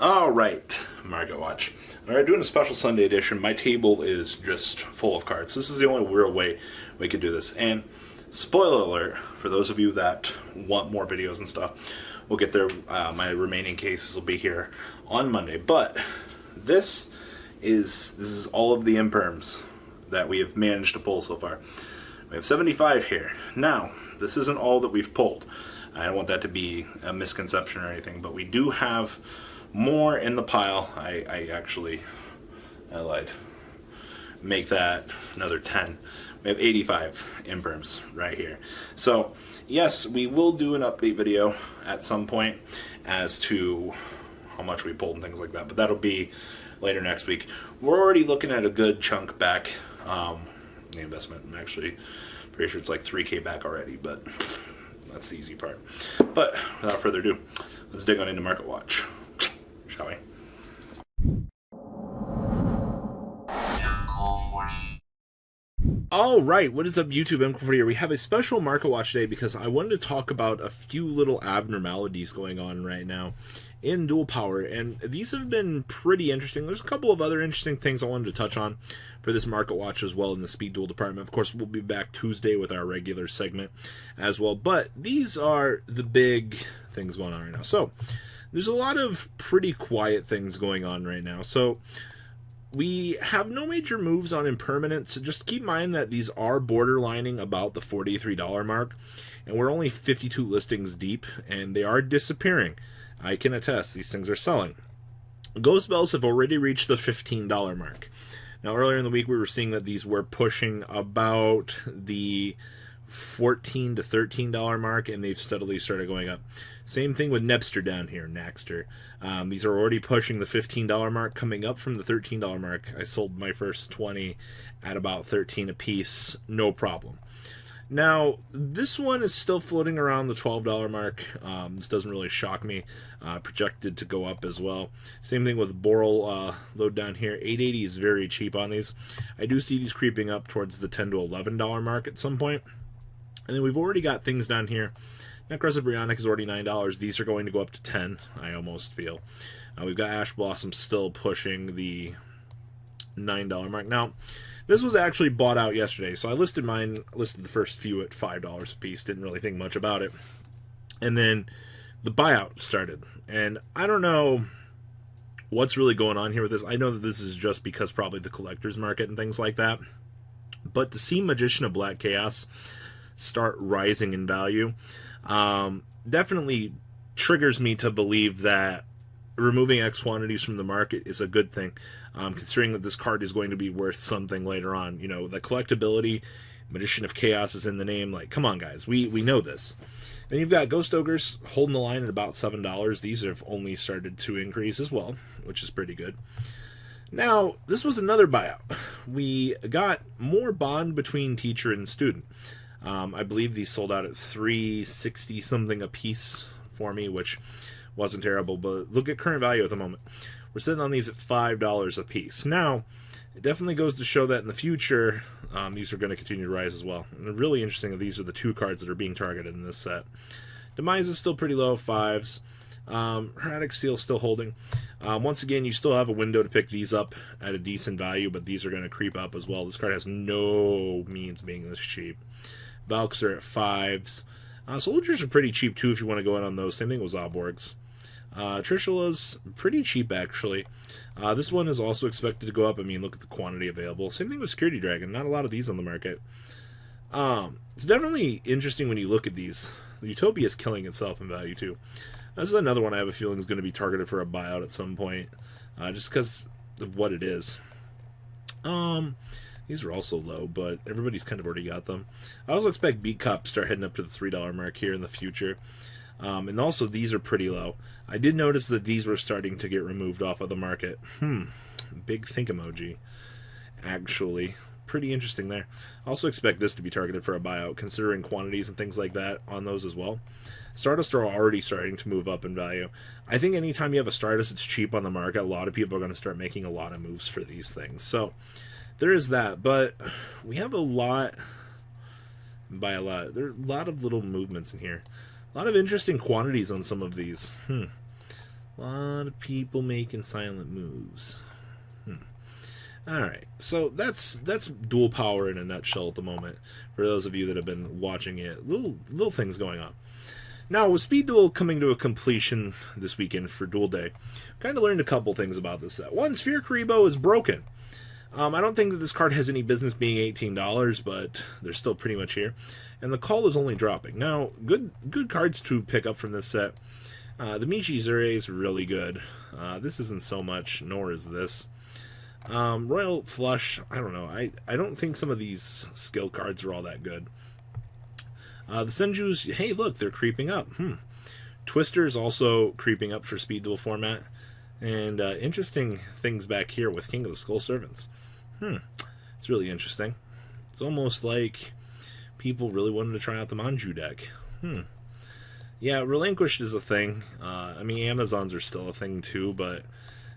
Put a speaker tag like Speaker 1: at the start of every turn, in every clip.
Speaker 1: Alright, Market Watch. Alright, doing a special Sunday edition. My table is just full of cards. This is the only real way we could do this. And spoiler alert, for those of you that want more videos and stuff, we'll get there. My remaining cases will be here on Monday. But this is all of the imperms that we have managed to pull so far. We have 75 here. Now, this isn't all that we've pulled. I don't want that to be a misconception or anything, but we do have more in the pile. I lied. Make that another 10. We have 85 imperms right here. So, yes, we will do an update video at some point as to how much we pulled and things like that, but that'll be later next week. We're already looking at a good chunk back. The investment, I'm actually pretty sure it's like 3K back already, but that's the easy part. But without further ado, let's dig on into Market Watch, shall we? All right, what is up, YouTube? M40 here. We have a special Market Watch today because I wanted to talk about a few little abnormalities going on right now in Duel Power, and these have been pretty interesting. There's a couple of other interesting things I wanted to touch on for this Market Watch as well in the Speed Duel department. Of course, we'll be back Tuesday with our regular segment as well, but these are the big things going on right now. So, there's a lot of pretty quiet things going on right now. So, we have no major moves on impermanence. Just keep in mind that these are borderlining about the $43 mark, and we're only 52 listings deep, and they are disappearing. I can attest, these things are selling. Ghost Bells have already reached the $15 mark. Now, earlier in the week, we were seeing that these were pushing about the $14 to $13 mark, and they've steadily started going up. Same thing with Nepster down here, Naxter. These are already pushing the $15 mark, coming up from the $13 mark. I sold my first 20 at about 13 a piece, no problem. Now, this one is still floating around the $12 mark. This doesn't really shock me. Projected to go up as well. Same thing with Boral load down here. 880 is very cheap on these. I do see these creeping up towards the $10 to $11 mark at some point. And then we've already got things down here. Necrosis Bryonic is already $9. These are going to go up to 10, I almost feel. We've got Ash Blossom still pushing the $9 mark. Now, this was actually bought out yesterday, so I listed the first few at $5 a piece. Didn't really think much about it. And then the buyout started. And I don't know what's really going on here with this. I know that this is just because probably the collector's market and things like that. But to see Magician of Black Chaos start rising in value definitely triggers me to believe that removing X quantities from the market is a good thing, considering that this card is going to be worth something later on. You know, the collectability, Magician of Chaos is in the name. Like, come on, guys, we know this. Then you've got Ghost Ogres holding the line at about $7. These have only started to increase as well, which is pretty good. Now, this was another buyout. We got more bond between teacher and student. I believe these sold out at $360 something a piece for me, which wasn't terrible, but look at current value at the moment. We're sitting on these at $5 a piece. Now, it definitely goes to show that in the future, these are going to continue to rise as well. And really interesting that these are the two cards that are being targeted in this set. Demise is still pretty low, 5s. Hermetic Seal still holding. Once again, you still have a window to pick these up at a decent value, but these are going to creep up as well. This card has no means being this cheap. Valks are at 5s. Soldiers are pretty cheap too if you want to go in on those. Same thing with Zoborgs. Trishula's pretty cheap actually. This one is also expected to go up. I mean, look at the quantity available. Same thing with Security Dragon. Not a lot of these on the market. It's definitely interesting when you look at these. Utopia is killing itself in value too. This is another one I have a feeling is going to be targeted for a buyout at some point, just because of what it is. These are also low, but everybody's kind of already got them. I also expect Beat Cop to start heading up to the $3 mark here in the future. And also, these are pretty low. I did notice that these were starting to get removed off of the market. Big think emoji. Actually, pretty interesting there. I also expect this to be targeted for a buyout, considering quantities and things like that on those as well. Stardust are already starting to move up in value. I think anytime you have a Stardust that's cheap on the market, a lot of people are going to start making a lot of moves for these things. So, there is that, but we have a lot, by a lot, there are a lot of little movements in here. A lot of interesting quantities on some of these. A lot of people making silent moves. Alright, so that's Duel Power in a nutshell at the moment, for those of you that have been watching it. Little things going on. Now, with Speed Duel coming to a completion this weekend for Duel Day, kind of learned a couple things about this set. One, Sphere Karibo is broken. I don't think that this card has any business being $18, but they're still pretty much here. And the call is only dropping. Now, good cards to pick up from this set. The Michi Zure is really good. This isn't so much, nor is this. Royal Flush, I don't know. I don't think some of these skill cards are all that good. The Senjus, hey, look, they're creeping up. Twister is also creeping up for Speed Duel format. And interesting things back here with King of the Skull Servants. It's really interesting. It's almost like people really wanted to try out the Manju deck. Yeah, Relinquished is a thing. I mean, Amazons are still a thing too, but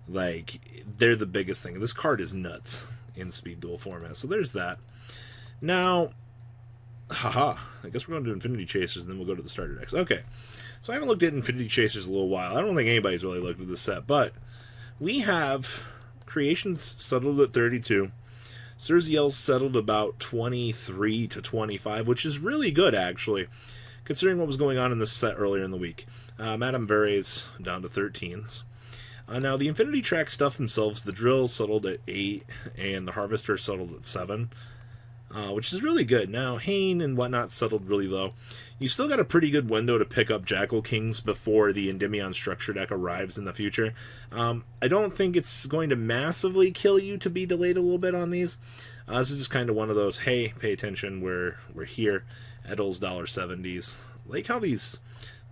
Speaker 1: like they're the biggest thing. This card is nuts in Speed Duel format, so there's that. Now, I guess we're going to do Infinity Chasers, and then we'll go to the starter decks. Okay, so I haven't looked at Infinity Chasers in a little while. I don't think anybody's really looked at this set, but we have Creations settled at 32. Surziel's settled about 23 to 25, which is really good, actually, considering what was going on in this set earlier in the week. Madame Vere's down to 13s. Now, the Infinity Track stuff themselves, the Drill settled at 8, and the Harvester settled at 7, which is really good. Now, Hane and whatnot settled really low. You still got a pretty good window to pick up Jackal Kings before the Endymion structure deck arrives in the future. I don't think it's going to massively kill you to be delayed a little bit on these. This is just kind of one of those, hey, pay attention, we're here. Edel's $70s. Like how these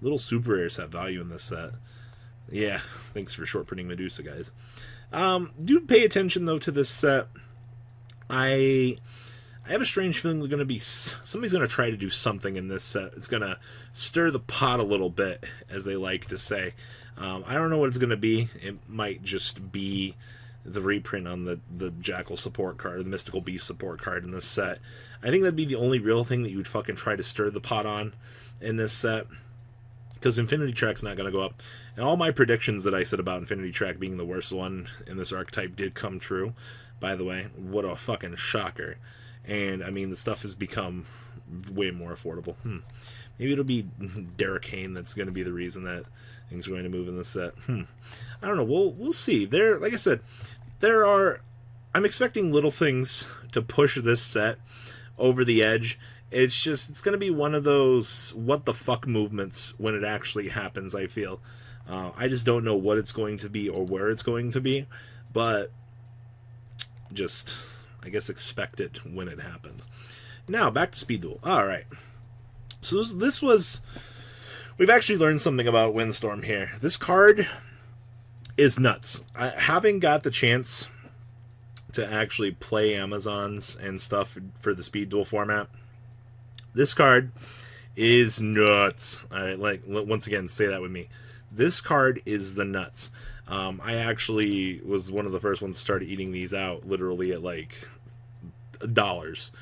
Speaker 1: little super rares have value in this set. Yeah, thanks for short printing Medusa, guys. Do pay attention, though, to this set. I have a strange feeling they're going to be... Somebody's going to try to do something in this set. It's going to stir the pot a little bit, as they like to say. I don't know what it's going to be. It might just be the reprint on the Jackal support card, the Mystical Beast support card in this set. I think that'd be the only real thing that you would fucking try to stir the pot on in this set. Because Infinity Track's not going to go up. And all my predictions that I said about Infinity Track being the worst one in this archetype did come true. By the way, what a fucking shocker. And, I mean, the stuff has become way more affordable. Maybe it'll be Derek Hayne that's going to be the reason that things are going to move in this set. I don't know. We'll see. Like I said, I'm expecting little things to push this set over the edge. It's going to be one of those what the fuck movements when it actually happens, I feel. I just don't know what it's going to be or where it's going to be, but just, I guess, expect it when it happens. Now, back to Speed Duel. Alright. So we've actually learned something about Windstorm here. This card is nuts. Having got the chance to actually play Amazons and stuff for the Speed Duel format, this card is nuts. Alright, like, once again, say that with me. This card is the nuts. I actually was one of the first ones to start eating these out, literally at, like, dollars.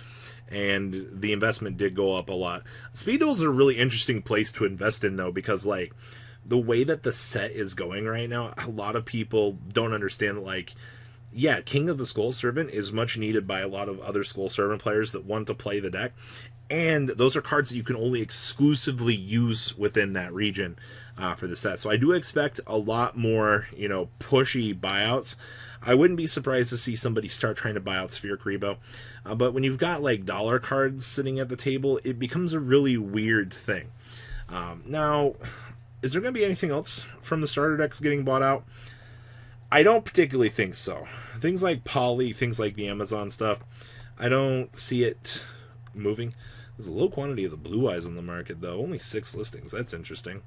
Speaker 1: And the investment did go up a lot. Speed Duel is a really interesting place to invest in, though, because, like, the way that the set is going right now, a lot of people don't understand that, like, yeah, King of the Skull Servant is much needed by a lot of other Skull Servant players that want to play the deck. And those are cards that you can only exclusively use within that region for the set. So I do expect a lot more, pushy buyouts. I wouldn't be surprised to see somebody start trying to buy out Sphere Karibo. But when you've got, like, dollar cards sitting at the table, it becomes a really weird thing. Now, is there going to be anything else from the starter decks getting bought out? I don't particularly think so. Things like Poly, things like the Amazon stuff, I don't see it moving. There's a low quantity of the Blue Eyes on the market, though. Only 6 listings. That's interesting.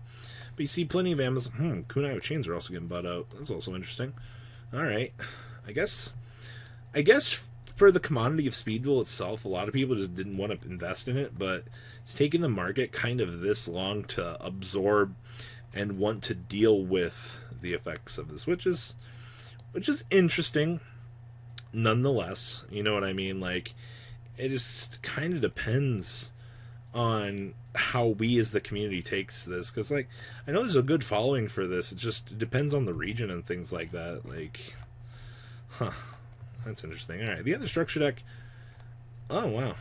Speaker 1: But you see plenty of Amazon... Kunai with Chains are also getting bought out. That's also interesting. Alright. I guess for the commodity of Speed Duel itself, a lot of people just didn't want to invest in it, but it's taken the market kind of this long to absorb and want to deal with the effects of this, which is interesting nonetheless. You know what I mean? Like, it just kind of depends on how we as the community takes this, because like I know there's a good following for this. It just depends on the region and things like that. Like, huh, that's interesting. All right, the other structure deck. Oh wow.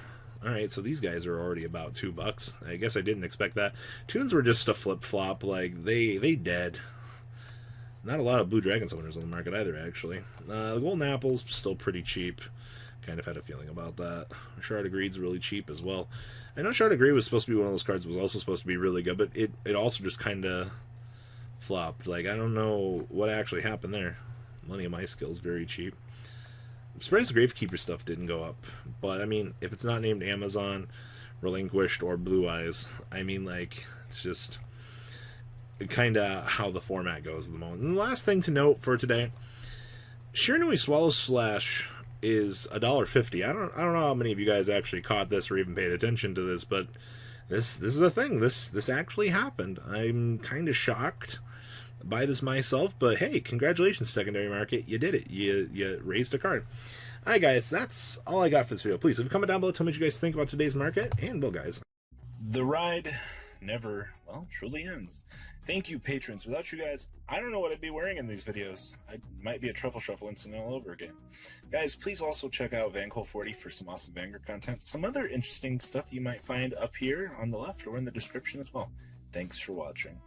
Speaker 1: All right, so these guys are already about $2. I guess I didn't expect that. Tunes were just a flip flop. Like they dead. Not a lot of blue dragon summoners on the market either, actually. The golden apple's still pretty cheap. Kind of had a feeling about that. Shard of Greed's really cheap as well. I know Shard of Greed was supposed to be one of those cards that was also supposed to be really good, but it also just kind of flopped. Like, I don't know what actually happened there. Money of My Skill's very cheap. I'm surprised the Gravekeeper stuff didn't go up. But, I mean, if it's not named Amazon, Relinquished, or Blue Eyes, I mean, like, it's just kind of how the format goes at the moment. And the last thing to note for today, Shiranui Swallow Slash is $1.50. I don't know how many of you guys actually caught this or even paid attention to this, but this is a thing. This actually happened. I'm kind of shocked by this myself, but hey, congratulations, secondary market. You did it. You raised a card. Alright guys, that's all I got for this video. Please, leave a comment down below, tell me what you guys think about today's market, and well guys, the ride never, well, truly ends. Thank you, patrons. Without you guys, I don't know what I'd be wearing in these videos. I might be a truffle shuffle incident all over again. Guys, please also check out Vanco40 for some awesome Vanguard content. Some other interesting stuff you might find up here on the left or in the description as well. Thanks for watching.